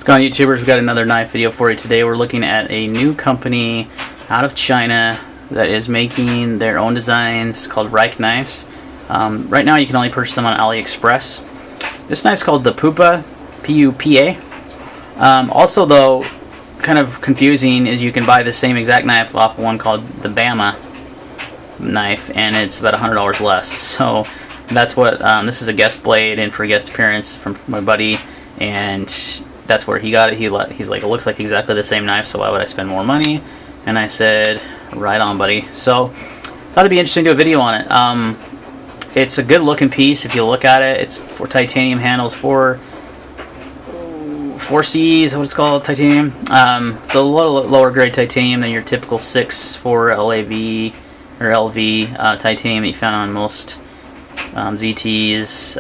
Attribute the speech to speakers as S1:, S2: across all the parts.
S1: What's going on, YouTubers? We've got another knife video for you today. We're looking at a new company out of China that is making their own designs called Rike Knives. Right now you can only purchase them on AliExpress. This knife's called the Pupa, P-U-P-A. Also though, kind of confusing is you can buy the same exact knife off one called the Bama knife, and it's about $100 less. So that's what, this is a guest blade in for a guest appearance from my buddy, and that's where he got it. He's like, it looks like exactly the same knife, so why would I spend more money? And I said, right on, buddy. So thought it'd be interesting to do a video on it. It's a good looking piece if you look at it. It's for titanium handles, 4C is what it's called, titanium. It's a little lower grade titanium than your typical 6.4 LAV or LV titanium that you found on most ZTs,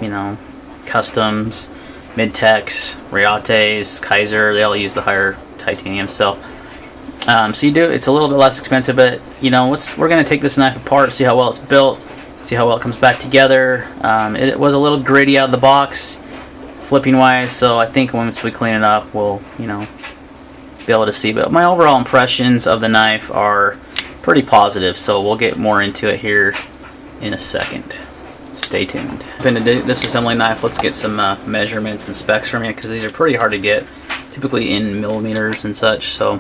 S1: you know, customs, mid-techs, Riates, Kaiser. They all use the higher titanium. So it's a little bit less expensive, but you know, we're gonna take this knife apart, see how well it's built, see how well it comes back together. It was a little gritty out of the box, flipping wise, so I think once we clean it up, we'll, you know, be able to see. But my overall impressions of the knife are pretty positive, so we'll get more into it here in a second. Stay tuned. Been to this assembly knife. Let's get some measurements and specs from you, because these are pretty hard to get, typically in millimeters and such. So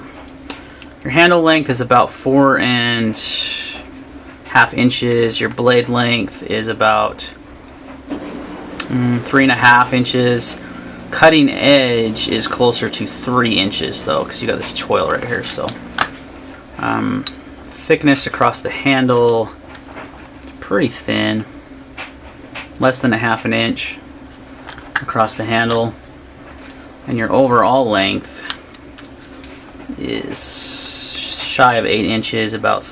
S1: your handle length is about 4.5 inches. Your blade length is about 3.5 inches. Cutting edge is closer to 3 inches though, because you got this choil right here. So thickness across the handle is pretty thin, less than 1/2 inch across the handle, and your overall length is shy of 8 inches, about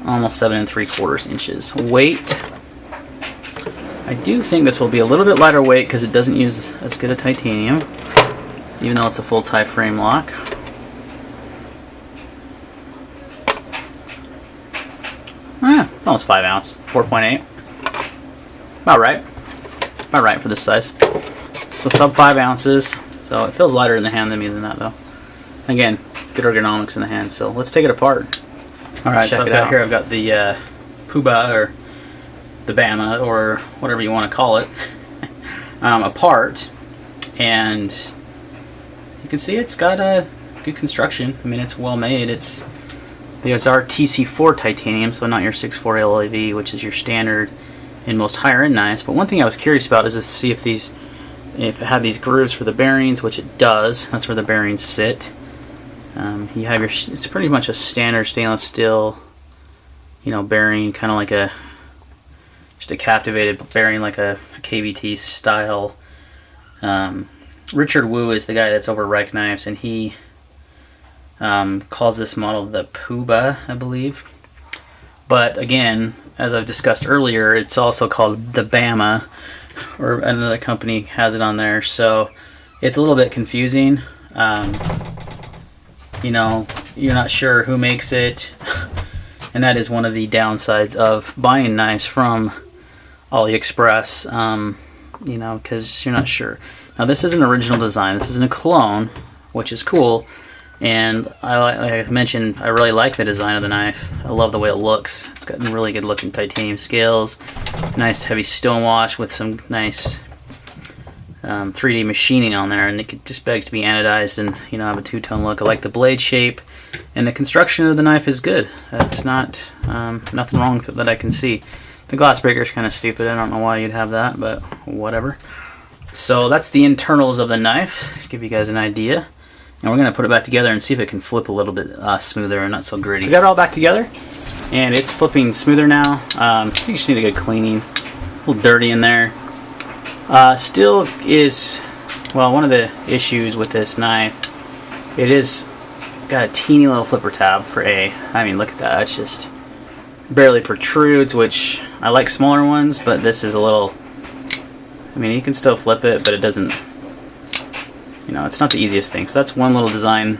S1: almost 7.75 inches. Weight, I do think this will be a little bit lighter weight because it doesn't use as good a titanium, even though it's a full tie frame lock. It's almost 5 ounce, 4.8. About right for this size. So sub 5 ounces. So it feels lighter in the hand than me than that though. Again, good ergonomics in the hand. So let's take it apart. All right, so here I've got the Pupa, or the Bama, or whatever you want to call it, apart, and you can see it's got a good construction. I mean, it's well made. It's our TC4 titanium, so not your 6.4 LAV, which is your standard in most higher end knives. But one thing I was curious about is to see if it had these grooves for the bearings, which it does. That's where the bearings sit. You have it's pretty much a standard stainless steel, you know, bearing, kind of like just a captivated bearing, like a KVT style. Richard Wu is the guy that's over Rike Knives, and he calls this model the Pupa, I believe. But again, as I've discussed earlier, it's also called the Bama, or another company has it on there, so it's a little bit confusing. You know, you're not sure who makes it, and that is one of the downsides of buying knives from AliExpress, you know, because you're not sure. Now this is an original design. This isn't a clone, which is cool. And like I mentioned, I really like the design of the knife. I love the way it looks. It's got really good looking titanium scales, nice heavy stonewash with some nice 3D machining on there, and it just begs to be anodized and, you know, have a two-tone look. I like the blade shape, and the construction of the knife is good. That's not nothing wrong with it that I can see. The glass breaker is kind of stupid. I don't know why you'd have that, but whatever. So that's the internals of the knife, to give you guys an idea. And we're going to put it back together and see if it can flip a little bit smoother and not so gritty. We got it all back together, and it's flipping smoother now. You just need a good cleaning. A little dirty in there. Still is, well, one of the issues with this knife, it is got a teeny little flipper tab for A. I mean, look at that. It's just barely protrudes, which I like smaller ones, but this is a little, I mean, you can still flip it, but it doesn't, you know, it's not the easiest thing. So that's one little design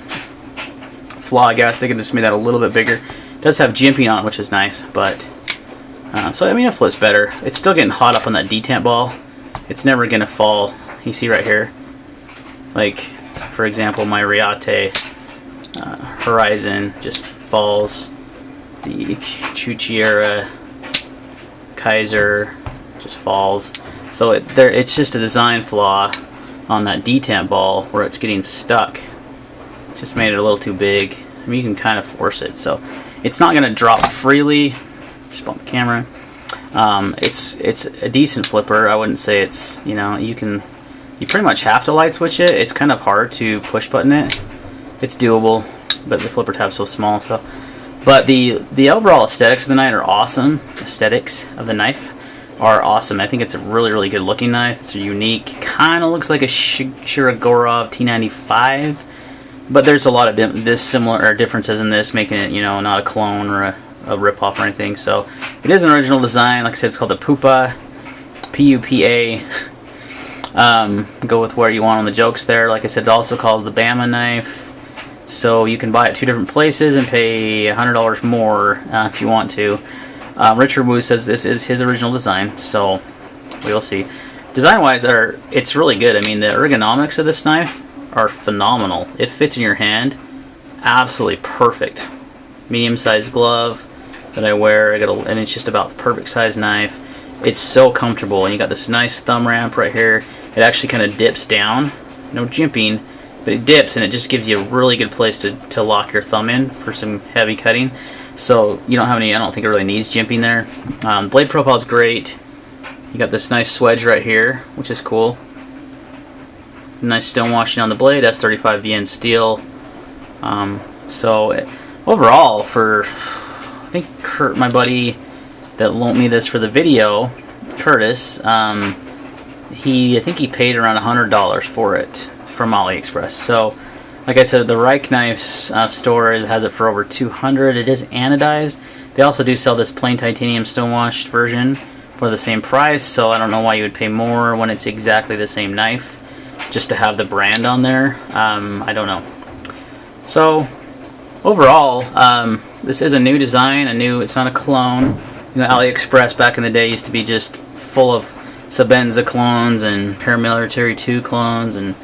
S1: flaw, I guess. They could just make that a little bit bigger. It does have jimping on it, which is nice, but so I mean, it flips better. It's still getting hot up on that detent ball. It's never gonna fall. You see right here, Like, for example, my Riate Horizon just falls. The Chuchiera Kaiser just falls. So it's just a design flaw on that detent ball where it's getting stuck. It's just made it a little too big. I mean, you can kind of force it, so it's not going to drop freely. Just bump the camera. It's a decent flipper. I wouldn't say it's, you know, you pretty much have to light switch it. It's kind of hard to push button it. It's doable, but the flipper tab's so small. So, but the overall aesthetics of the knife are awesome. Aesthetics of the knife are awesome. I think it's a really good looking knife. It's unique. Kind of looks like a Shirogorov T95, but there's a lot of similar differences in this, making it, you know, not a clone or a rip-off or anything. So it is an original design. Like I said, it's called the Pupa, P-U-P-A. Go with where you want on the jokes there. Like I said, it's also called the Bama knife. So you can buy it 2 different places and pay $100 more if you want to. Richard Wu says this is his original design, so we will see. Design-wise, it's really good. I mean, the ergonomics of this knife are phenomenal. It fits in your hand, absolutely perfect. Medium-sized glove that I wear, and it's just about the perfect size knife. It's so comfortable, and you got this nice thumb ramp right here. It actually kind of dips down, no jimping, but it dips, and it just gives you a really good place to lock your thumb in for some heavy cutting. So you don't have any, I don't think it really needs jimping there. Blade profile is great. You got this nice swedge right here, which is cool. Nice stone washing on the blade, S35 VN steel. Overall, for, I think Kurt, my buddy that loaned me this for the video, Curtis, I think he paid around $100 for it from AliExpress. So, like I said, the Rike Knife's store has it for over $200. It is anodized. They also do sell this plain titanium stonewashed version for the same price, so I don't know why you would pay more when it's exactly the same knife, just to have the brand on there. I don't know. So, overall, this is a new design, it's not a clone. You know, AliExpress back in the day used to be just full of Sabenza clones and Paramilitary 2 clones and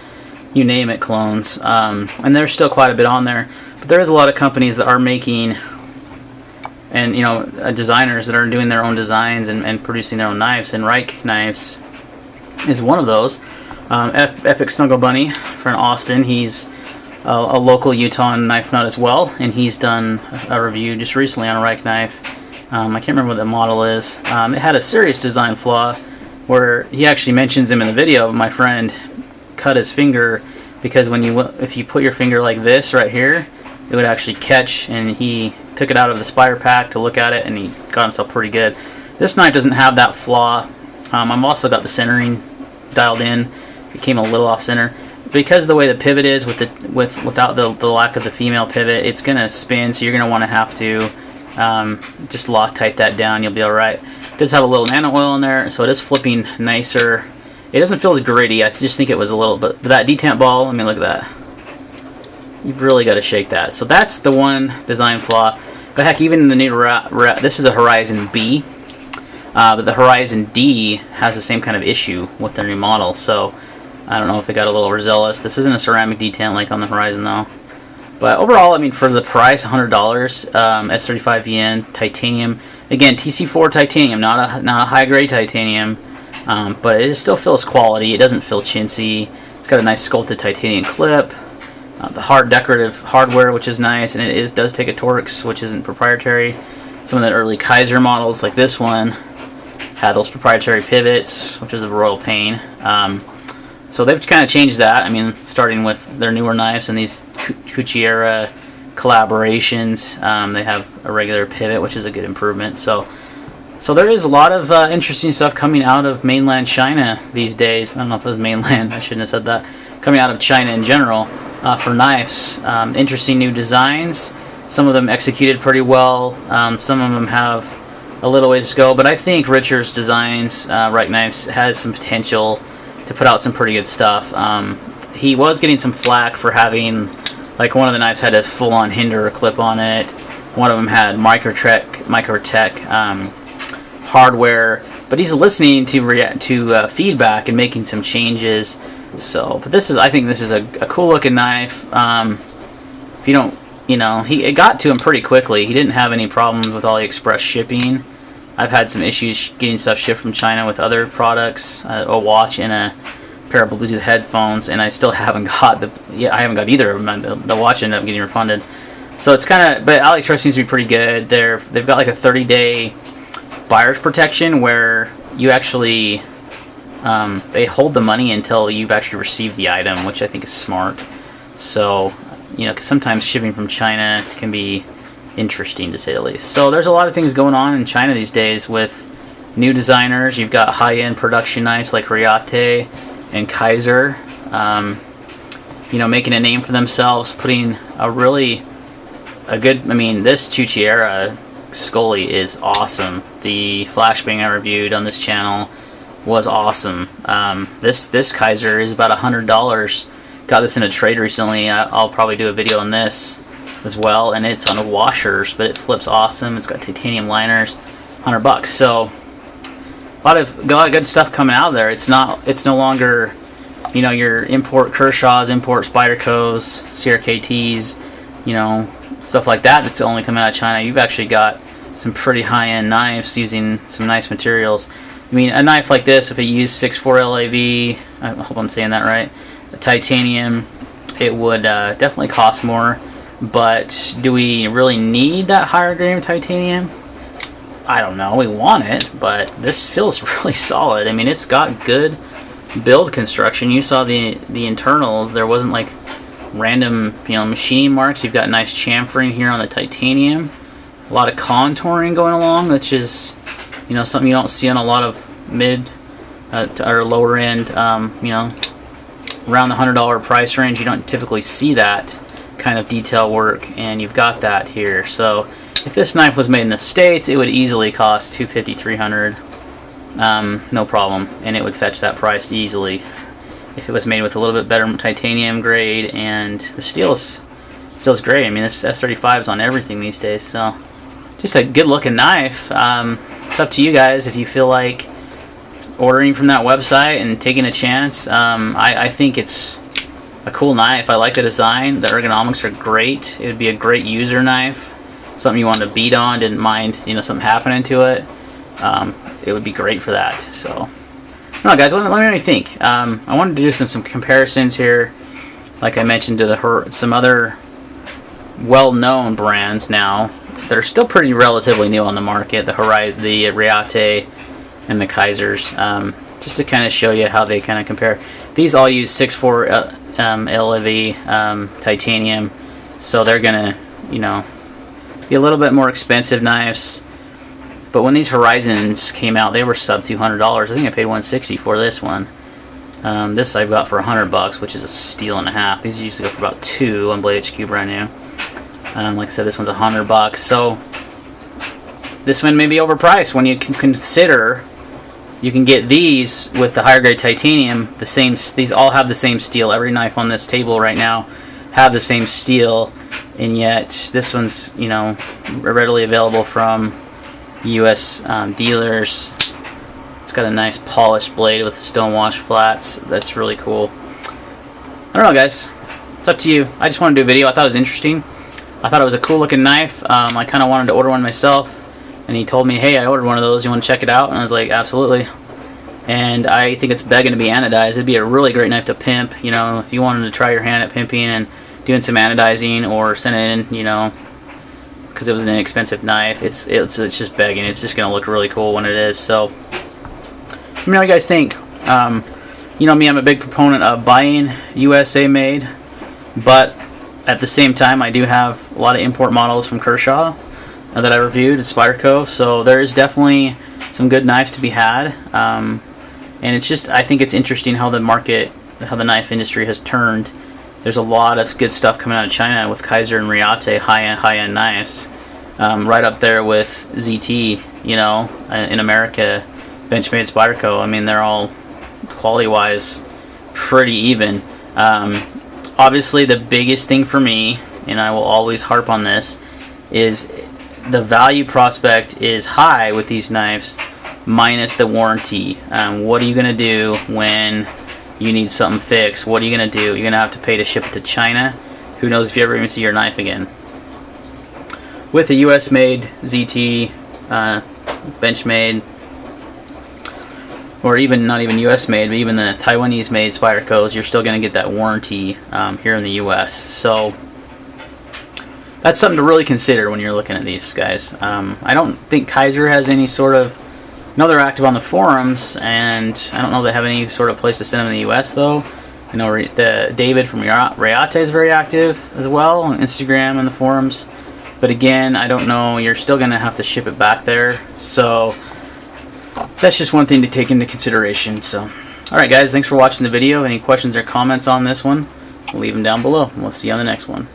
S1: you name it clones. And there's still quite a bit on there, but there is a lot of companies that are making, and you know, designers that are doing their own designs and producing their own knives, and Rike Knives is one of those. Epic Snuggle Bunny from Austin, he's a local Utah knife nut as well, and he's done a review just recently on a Rike knife. I can't remember what the model is. It had a serious design flaw where he actually mentions him in the video. My friend cut his finger because if you put your finger like this right here, it would actually catch, and he took it out of the Spire pack to look at it, and he got himself pretty good. This knife doesn't have that flaw. I've also got the centering dialed in. It came a little off center because of the way the pivot is without the lack of the female pivot. It's gonna spin, so you're gonna want to have to just Loctite that down. You'll be all right. It does have a little nano oil in there, so it is flipping nicer. It doesn't feel as gritty. I just think it was a little bit. But that detent ball, I mean, look at that. You've really got to shake that. So that's the one design flaw. But heck, even in the new this is a Horizon B, but the Horizon D has the same kind of issue with their new model. So I don't know if they got a little overzealous. This isn't a ceramic detent like on the Horizon though. But overall, I mean, for the price, $100, S35 VN titanium. Again, TC4 titanium, not a high grade titanium. But it still feels quality. It doesn't feel chintzy. It's got a nice sculpted titanium clip. The hard decorative hardware, which is nice, and it does take a Torx, which isn't proprietary. Some of the early Kaiser models, like this one, had those proprietary pivots, which is a royal pain. So they've kind of changed that. I mean, starting with their newer knives and these Cucchiera collaborations, they have a regular pivot, which is a good improvement. So there is a lot of interesting stuff coming out of mainland China these days. I don't know if it was mainland, I shouldn't have said that. Coming out of China in general for knives. Interesting new designs. Some of them executed pretty well. Some of them have a little ways to go. But I think Richard's Designs, Rike Knives, has some potential to put out some pretty good stuff. He was getting some flack for having, like, one of the knives had a full-on hinder clip on it. One of them had Microtech hardware, but he's listening to feedback and making some changes. So, but this is, I think this is a cool looking knife. If you don't, you know, it got to him pretty quickly. He didn't have any problems with AliExpress shipping. I've had some issues getting stuff shipped from China with other products, a watch and a pair of Bluetooth headphones, and I still haven't got I haven't got either of them. The watch ended up getting refunded. So it's kind of, but AliExpress seems to be pretty good. They've got like a 30-day buyer's protection where you actually, they hold the money until you've actually received the item, which I think is smart. So, you know, because sometimes shipping from China can be interesting to say the least. So there's a lot of things going on in China these days with new designers. You've got high-end production knives like Rike and Kaiser, you know, making a name for themselves, putting a good, I mean, this Chuchiera Scully is awesome. The flashbang I reviewed on this channel was awesome. This Kaiser is about $100. Got this in a trade recently. I'll probably do a video on this as well, and it's on washers, but it flips awesome. It's got titanium liners, $100. So a lot of good stuff coming out of there. It's no longer, you know, your import Kershaws, import Spydercos, CRKTs, you know, stuff like that that's only coming out of China. You've actually got some pretty high-end knives using some nice materials. I mean, a knife like this, if it used 6.4 LAV, I hope I'm saying that right, titanium, it would definitely cost more. But do we really need that higher grade of titanium? I don't know. We want it, but this feels really solid. I mean, it's got good build construction. You saw the internals. There wasn't like random, you know, machining marks. You've got nice chamfering here on the titanium. A lot of contouring going along, which is, you know, something you don't see on a lot of mid or lower end, you know, around the $100 price range. You don't typically see that kind of detail work, and you've got that here. So if this knife was made in the States, it would easily cost $250, $300, no problem, and it would fetch that price easily. If it was made with a little bit better titanium grade, and the steel's great. I mean, this S35 is on everything these days, so just a good looking knife. It's up to you guys if you feel like ordering from that website and taking a chance. I think it's a cool knife. I like the design. The ergonomics are great. It would be a great user knife. Something you wanted to beat on, didn't mind, you know, something happening to it. It would be great for that. So, I don't know, guys. Let me know what you think. I wanted to do some comparisons here, like I mentioned, to some other well-known brands now that are still pretty relatively new on the market. The Horizon, the Riate, and the Kaisers. Just to kind of show you how they kind of compare. These all use 6.4 LAV titanium, so they're gonna, you know, be a little bit more expensive knives. But when these Horizons came out, they were sub $200. I think I paid $160 for this one. This I've got for $100, which is a steal and a half. These used to go for about $2 on Blade HQ brand new. Like I said, this one's $100. So this one may be overpriced when you can consider you can get these with the higher grade titanium. These all have the same steel. Every knife on this table right now have the same steel, and yet this one's, you know, readily available from U.S. Dealers. It's got a nice polished blade with stonewash flats. That's really cool. I don't know, guys. It's up to you. I just wanted to do a video. I thought it was interesting. I thought it was a cool looking knife. I kind of wanted to order one myself. And he told me, hey, I ordered one of those. You want to check it out? And I was like, absolutely. And I think it's begging to be anodized. It'd be a really great knife to pimp. You know, if you wanted to try your hand at pimping and doing some anodizing, or send it in, you know, because it was an inexpensive knife. It's just begging. It's just going to look really cool when it is. So, let me know what you guys think. You know me, I'm a big proponent of buying USA made, but at the same time, I do have a lot of import models from Kershaw that I reviewed at Spyderco, so there is definitely some good knives to be had. And it's just, I think it's interesting how the knife industry has turned. There's a lot of good stuff coming out of China with Kaiser and Riate, high-end knives, right up there with ZT, you know, in America, Benchmade, Spyderco. I mean, they're all quality-wise pretty even. Obviously, the biggest thing for me, and I will always harp on this, is the value prospect is high with these knives, minus the warranty. What are you going to do when you need something fixed. What are you going to do? You're going to have to pay to ship it to China. Who knows if you ever even see your knife again. With a US made ZT, Benchmade, or even not even US made, but even the Taiwanese made Spydercos, you're still going to get that warranty here in the US. So that's something to really consider when you're looking at these guys. I don't think Kaiser has any sort of, I know they're active on the forums, and I don't know if they have any sort of place to send them in the US though. I know David from Rayate is very active as well on Instagram and the forums. But again, I don't know, you're still going to have to ship it back there. So that's just one thing to take into consideration. So, alright guys, thanks for watching the video. Any questions or comments on this one, leave them down below. We'll see you on the next one.